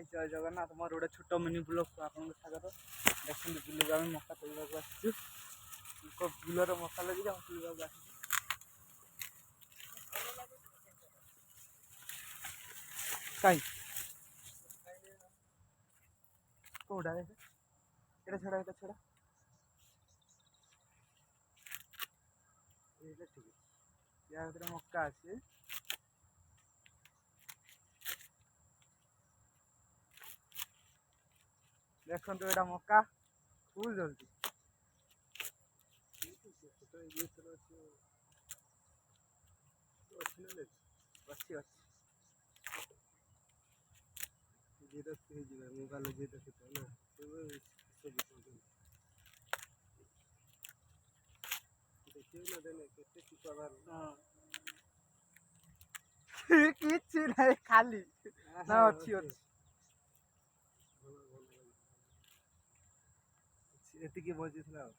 ଜୟ ଜଗନ୍ନାଥ। ମୋର ଗୋଟେ ଛୋଟ ମିନି ବ୍ଲଗକୁ ଆପଣଙ୍କ ସ୍ୱାଗତ। ଦେଖନ୍ତୁ ବିଲକୁ ଆମେ ମକା ତୋଳିବାକୁ ଆସିଛୁ। ଲୋକ ବିଲରେ ମକା ଲାଗିଛି, ଆମେ ତୋଳିବାକୁ ଆସିଛୁ। କାଇଁ କୋଉଟା ଦେଖ, ଏଇଟା ଛଡ଼ା, ଏଇଟା ଛଡ଼ା, ଏଇଟା ଠିକ ଅଛି। ୟା ଭିତରେ ମକା ଅଛି। ଦେଖନ୍ତୁ ଏଇଟା ମକା ଫୁଲ ଜଲ୍ଦି ଅଛି ଅଛି। କିଛି ନାହିଁ, ଖାଲି ନା ଅଛି ଅଛି। ଏତିକି ବଞ୍ଚିଥିଲା ଆଉ।